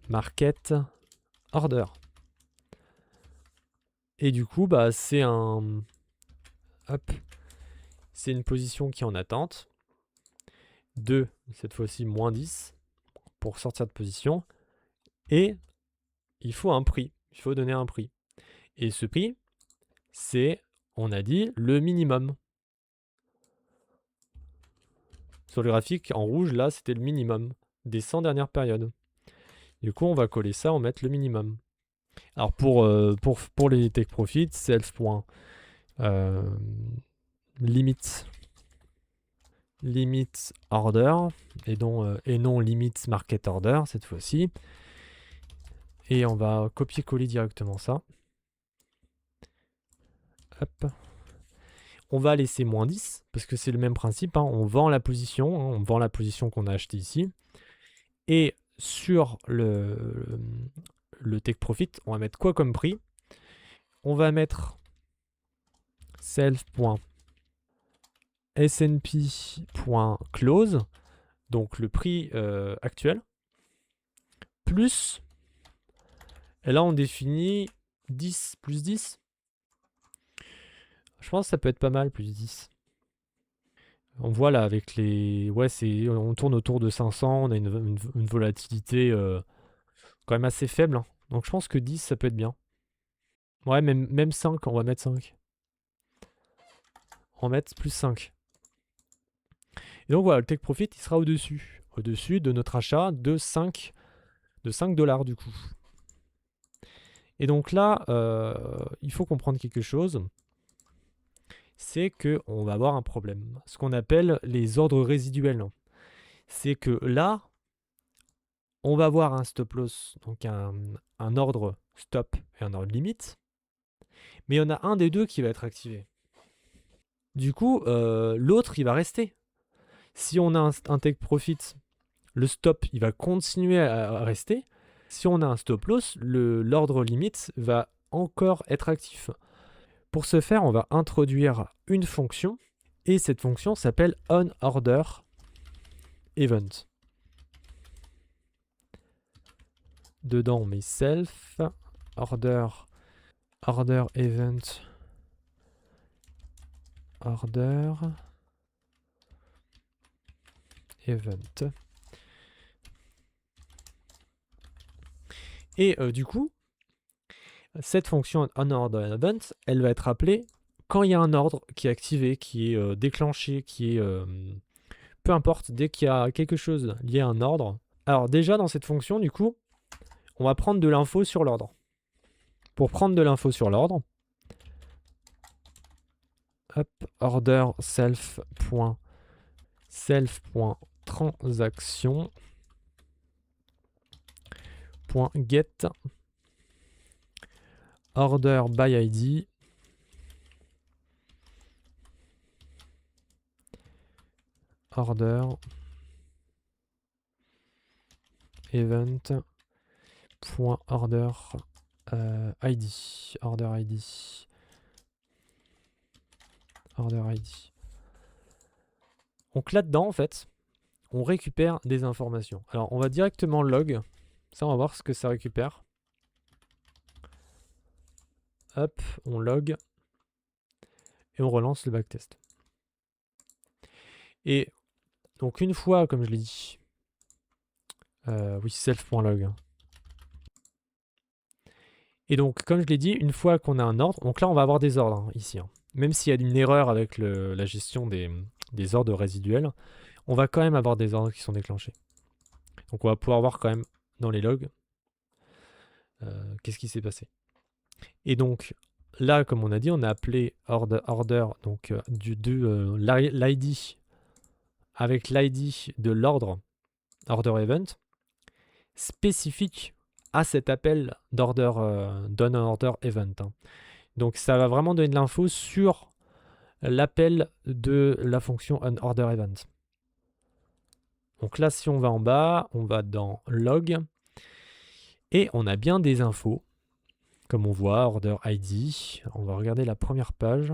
market order. Et du coup, c'est c'est une position qui est en attente de, cette fois-ci, moins 10 pour sortir de position. Et il faut un prix, il faut donner un prix. Et ce prix, c'est, on a dit, le minimum. Sur le graphique, en rouge, là, c'était le minimum des 100 dernières périodes. Du coup, on va coller ça, on va mettre le minimum. Alors, pour les take profit, self.limit order et non limit market order cette fois-ci. Et on va copier-coller directement ça. Hop. On va laisser moins 10 parce que c'est le même principe. On vend la position, on vend la position qu'on a achetée ici. Et sur le take profit, on va mettre quoi comme prix? On va mettre self.snp.close, donc le prix actuel, plus, et là on définit 10 plus 10. Je pense que ça peut être pas mal, plus 10. On voit là avec les... Ouais, on tourne autour de 500, on a une volatilité Quand même assez faible, hein. Donc je pense que 10, ça peut être bien. Ouais, même 5, on va mettre 5. On va mettre plus 5. Et donc voilà, le take profit, il sera au-dessus. Au-dessus de notre achat de 5 $, du coup. Et donc là, il faut comprendre quelque chose. C'est qu'on va avoir un problème. Ce qu'on appelle les ordres résiduels. C'est que là, on va avoir un stop loss, donc un ordre stop et un ordre limite. Mais il y en a un des deux qui va être activé. Du coup, l'autre, il va rester. Si on a un take profit, le stop, il va continuer à rester. Si on a un stop loss, l'ordre limite va encore être actif. Pour ce faire, on va introduire une fonction. Et cette fonction s'appelle onOrderEvent. Dedans, on met self, order event, order event. Et du coup, cette fonction onOrderEvent, elle va être appelée quand il y a un ordre qui est activé, qui est déclenché, qui est... peu importe, dès qu'il y a quelque chose lié à un ordre. Alors déjà, dans cette fonction, du coup, on va prendre de l'info sur l'ordre. Pour prendre de l'info sur l'ordre, hop, order self.transaction.get order by ID order event .order ID order ID order ID. Donc là-dedans, en fait, on récupère des informations. Alors, on va directement log. Ça, on va voir ce que ça récupère. Hop, on log. Et on relance le backtest. Et donc, une fois, comme je l'ai dit, oui, self.log. Et donc, comme je l'ai dit, une fois qu'on a un ordre, donc là, on va avoir des ordres ici. Même s'il y a une erreur avec la gestion des ordres résiduels, on va quand même avoir des ordres qui sont déclenchés. Donc, on va pouvoir voir quand même dans les logs qu'est-ce qui s'est passé. Et donc, là, comme on a dit, on a appelé order donc l'ID avec l'ID de l'ordre order event spécifique à cet appel d'order order event. Donc ça va vraiment donner de l'info sur l'appel de la fonction onOrderEvent. Donc là, si on va en bas, on va dans log et on a bien des infos. Comme on voit, order ID. On va regarder la première page.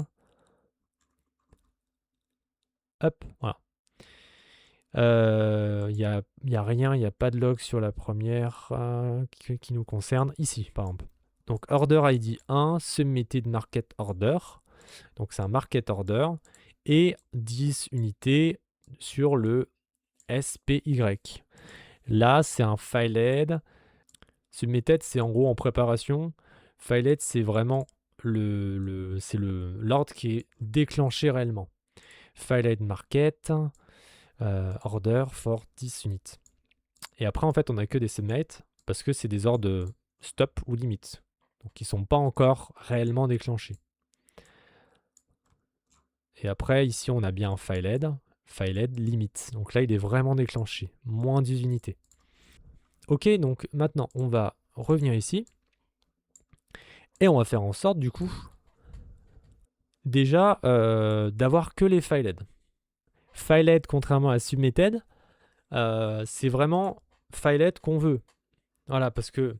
Hop, voilà. Il n'y a rien, il n'y a pas de log sur la première qui nous concerne. Ici, par exemple. Donc order ID 1, submitted market order. Donc c'est un market order. Et 10 unités sur le SPY. Là, c'est un filed. Submitted, c'est en gros en préparation. Filed, c'est vraiment l'ordre qui est déclenché réellement. Filed market, order for 10 units. Et après, en fait, on n'a que des submit parce que c'est des ordres de stop ou limite. Donc, ils ne sont pas encore réellement déclenchés. Et après, ici, on a bien un filed limite. Donc là, il est vraiment déclenché. Moins 10 unités. Ok, donc maintenant, on va revenir ici. Et on va faire en sorte, du coup, déjà, d'avoir que les filed. Filed, contrairement à submitted, c'est vraiment filed qu'on veut. Voilà, parce que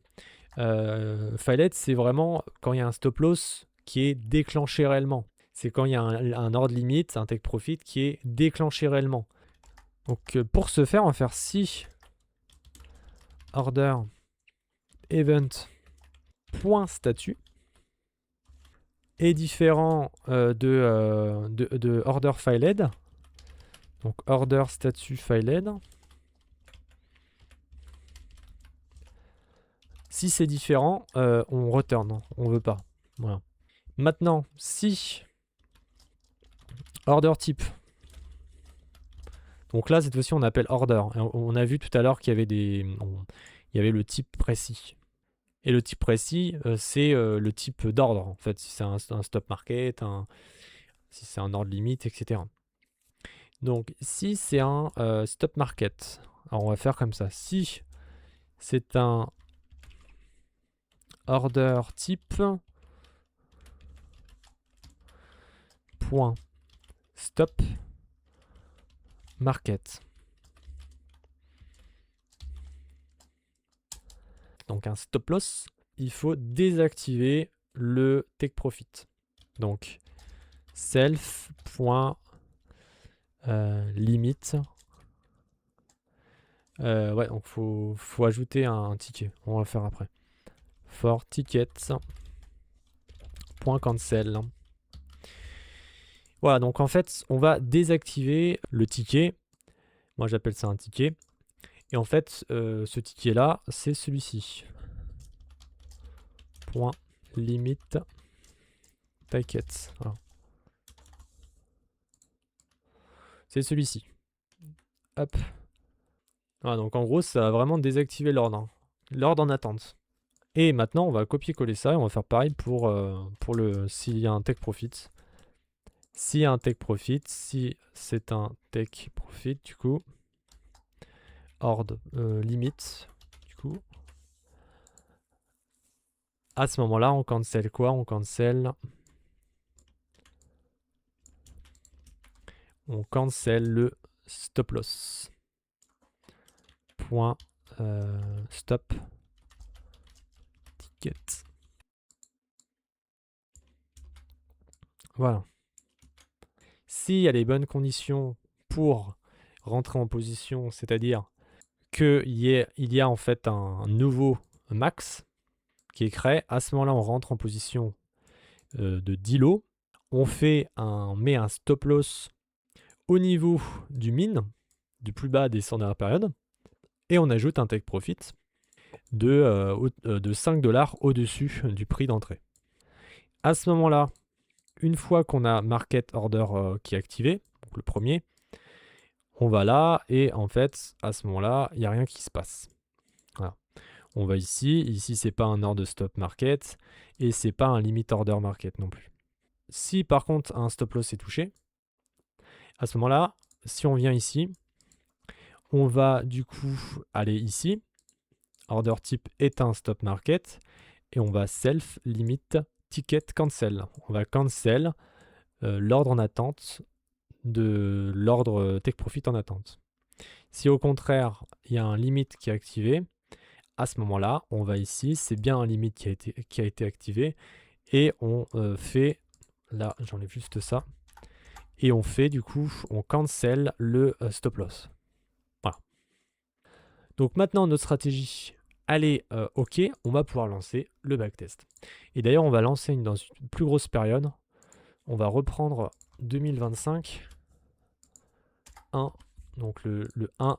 filed, c'est vraiment quand il y a un stop loss qui est déclenché réellement. C'est quand il y a un ordre limite, un take profit qui est déclenché réellement. Donc pour ce faire, on va faire si order event .statut est différent de order filed. Donc order statut filed. Si c'est différent, on return, on veut pas. Voilà. Maintenant, si order type, donc là cette fois-ci on appelle order. Et on a vu tout à l'heure qu'il y avait il y avait le type précis. Et le type précis, c'est le type d'ordre en fait, si c'est un stop market, si c'est un ordre limite, etc. Donc si c'est un stop market, alors on va faire comme ça. Si c'est un order type point stop market. Donc un stop loss, il faut désactiver le take profit. Donc self.limit. Ouais, donc faut ajouter un ticket. On va le faire après. For ticket.cancel. Voilà, donc en fait, on va désactiver le ticket. Moi, j'appelle ça un ticket. Et en fait, ce ticket-là, c'est celui-ci. Point limit ticket. Voilà. C'est celui-ci. Hop. Voilà, donc en gros, ça va vraiment désactiver l'ordre. L'ordre en attente. Et maintenant, on va copier-coller ça et on va faire pareil pour s'il y a un take profit. S'il y a un take profit, si c'est un take profit, du coup, ordre limite, du coup, à ce moment-là, on cancel quoi? On cancel le stop loss. Point stop ticket. Voilà. S'il y a les bonnes conditions pour rentrer en position, c'est-à-dire qu'il y a en fait un nouveau max qui est créé, à ce moment-là, on rentre en position de 10 lots. On met un stop loss au niveau du min, du plus bas des 100 dernières périodes, et on ajoute un take profit de 5 $ au-dessus du prix d'entrée. À ce moment-là, une fois qu'on a market order qui est activé, donc le premier, on va là et en fait, à ce moment-là, il n'y a rien qui se passe. Voilà. On va ici. Ici, c'est pas un order stop market et c'est pas un limit order market non plus. Si par contre un stop loss est touché, à ce moment-là, si on vient ici, on va du coup aller ici. Order type est un stop market et on va self limit ticket cancel. On va cancel l'ordre en attente de l'ordre take profit en attente. Si au contraire, il y a un limit qui est activé, à ce moment-là, on va ici, c'est bien un limit qui a été activé et on fait, là j'enlève juste ça, et on fait du coup, on cancel le stop loss. Voilà. Donc maintenant notre stratégie, elle est OK, on va pouvoir lancer le backtest. Et d'ailleurs, on va lancer dans une plus grosse période. On va reprendre 2025, 1, donc le 1.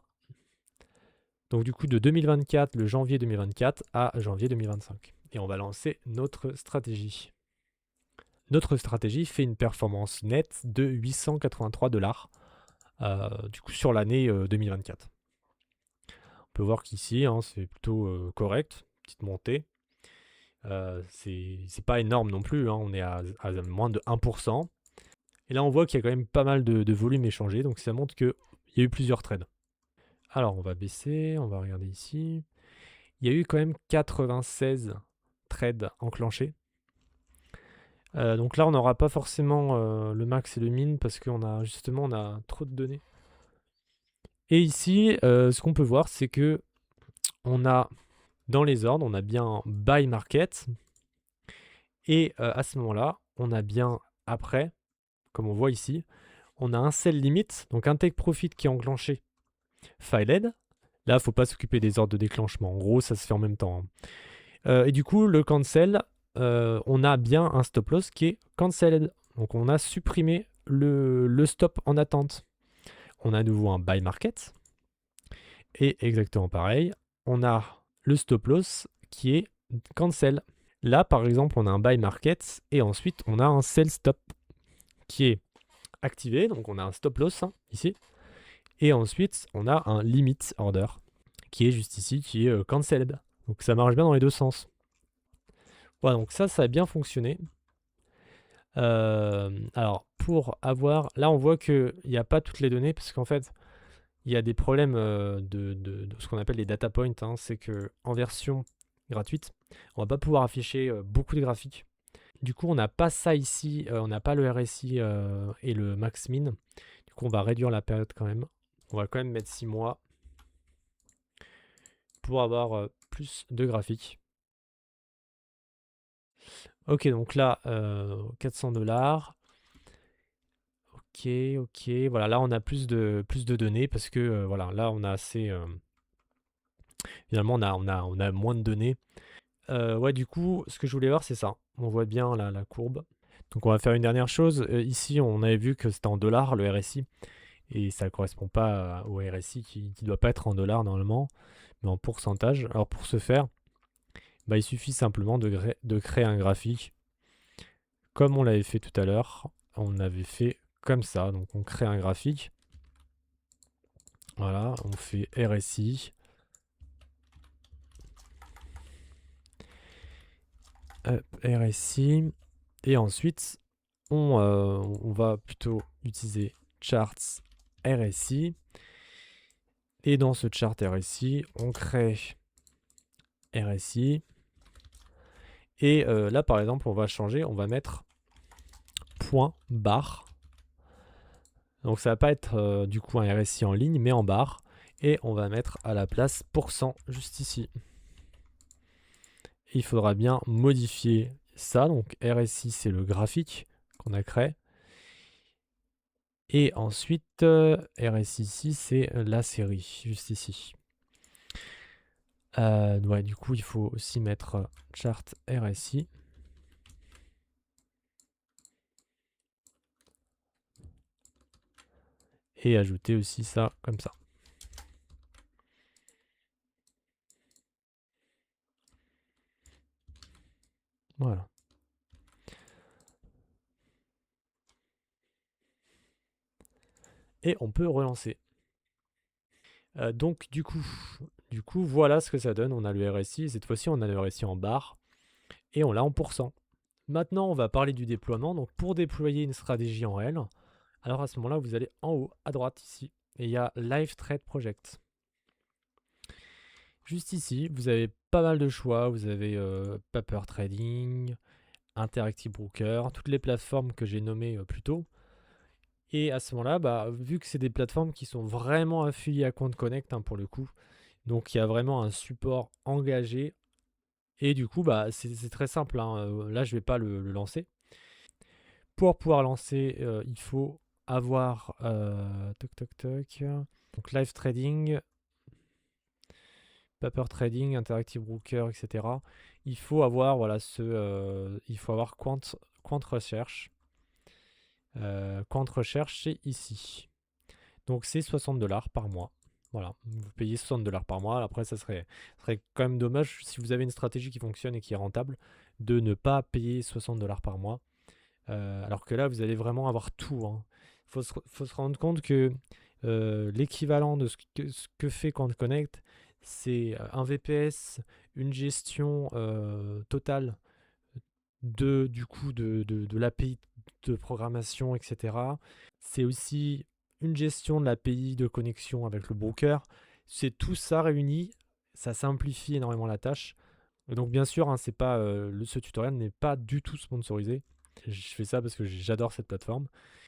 Donc du coup de 2024, le janvier 2024 à janvier 2025. Et on va lancer notre stratégie. Notre stratégie fait une performance nette de 883 $ du coup sur l'année 2024. On peut voir qu'ici, hein, c'est plutôt correct, petite montée. C'est pas énorme non plus, hein, on est à moins de 1%. Et là, on voit qu'il y a quand même pas mal de volume échangé, donc ça montre qu'il y a eu plusieurs trades. Alors, on va baisser, on va regarder ici. Il y a eu quand même 96 trades enclenchés. Donc là, on n'aura pas forcément le max et le min parce qu'on a justement on a trop de données. Et ici, ce qu'on peut voir, c'est que on a dans les ordres, on a bien buy market. Et à ce moment-là, on a bien après, comme on voit ici, on a un sell limit, donc un take profit qui est enclenché filed. Là, il ne faut pas s'occuper des ordres de déclenchement. En gros, ça se fait en même temps. Hein. Et du coup, le cancel, on a bien un stop loss qui est cancelled. Donc, on a supprimé le stop en attente. On a à nouveau un buy market. Et exactement pareil, on a le stop loss qui est cancel. Là, par exemple, on a un buy market et ensuite on a un sell stop qui est activé. Donc on a un stop loss ici. Et ensuite, on a un limit order qui est juste ici, qui est cancelled. Donc ça marche bien dans les deux sens. Voilà, donc ça a bien fonctionné. Alors, pour avoir... Là, on voit qu'il n'y a pas toutes les données parce qu'en fait, il y a des problèmes de ce qu'on appelle les data points. C'est qu'en version gratuite, on va pas pouvoir afficher beaucoup de graphiques. Du coup, on n'a pas ça ici, on n'a pas le RSI et le max min. Du coup, on va réduire la période quand même. On va quand même mettre 6 mois pour avoir plus de graphiques. Ok, donc là, 400$. Ok, voilà, là on a plus de données parce que voilà, là on a assez. Finalement, on a moins de données. Ouais, du coup, ce que je voulais voir, c'est ça. On voit bien la courbe. Donc, on va faire une dernière chose. Ici, on avait vu que c'était en dollars le RSI. Et ça ne correspond pas au RSI qui ne doit pas être en dollars normalement, mais en pourcentage. Alors, pour ce faire, bah, il suffit simplement de créer un graphique comme on l'avait fait tout à l'heure. On avait fait comme ça. Donc, on crée un graphique. Voilà, on fait RSI. RSI. Et ensuite, on va plutôt utiliser charts RSI. Et dans ce chart RSI, on crée RSI. Et là, par exemple, on va changer, on va mettre point barre. Donc ça va pas être du coup un RSI en ligne, mais en barre. Et on va mettre à la place % juste ici. Et il faudra bien modifier ça. Donc RSI, c'est le graphique qu'on a créé. Et ensuite, RSI ici, c'est la série, juste ici. Ouais, du coup, il faut aussi mettre chart RSI. Et ajouter aussi ça comme ça. Voilà. Et on peut relancer. Donc du coup, voilà ce que ça donne. On a le RSI. Cette fois-ci, on a le RSI en barre. Et on l'a en pourcent. Maintenant, on va parler du déploiement. Donc pour déployer une stratégie en réel, alors à ce moment-là, vous allez en haut, à droite, ici. Et il y a Live Trade Project. Juste ici, vous avez pas mal de choix. Vous avez Paper Trading, Interactive Broker, toutes les plateformes que j'ai nommées plus tôt. Et à ce moment-là, bah, vu que c'est des plateformes qui sont vraiment affiliées à CoinConnect pour le coup, donc il y a vraiment un support engagé. Et du coup, bah, c'est très simple. Là, je ne vais pas le lancer. Pour pouvoir lancer, il faut avoir donc live trading, paper trading, interactive broker, etc. Il faut avoir voilà il faut avoir quant recherche. Quant recherche, c'est ici. Donc c'est 60$ par mois. Voilà, vous payez 60$ par mois. Après, ça serait quand même dommage si vous avez une stratégie qui fonctionne et qui est rentable de ne pas payer 60$ par mois. Alors que là, vous allez vraiment avoir tout. Il faut se rendre compte que l'équivalent de ce que fait CoinConnect, c'est un VPS, une gestion totale du coup de l'API de programmation, etc. C'est aussi une gestion de l'API de connexion avec le broker. C'est tout ça réuni, ça simplifie énormément la tâche. Et donc bien sûr, c'est pas, ce tutoriel n'est pas du tout sponsorisé. Je fais ça parce que j'adore cette plateforme.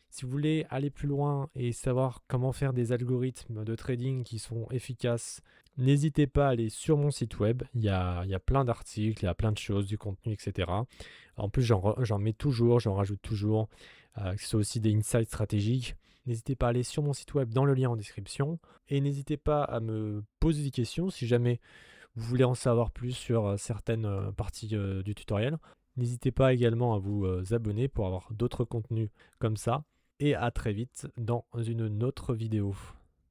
Si vous voulez aller plus loin et savoir comment faire des algorithmes de trading qui sont efficaces, n'hésitez pas à aller sur mon site web. Il y a plein d'articles, il y a plein de choses, du contenu, etc. En plus, j'en mets toujours, j'en rajoute toujours, que ce soit aussi des insights stratégiques. N'hésitez pas à aller sur mon site web dans le lien en description. Et n'hésitez pas à me poser des questions si jamais vous voulez en savoir plus sur certaines parties du tutoriel. N'hésitez pas également à vous abonner pour avoir d'autres contenus comme ça. Et à très vite dans une autre vidéo.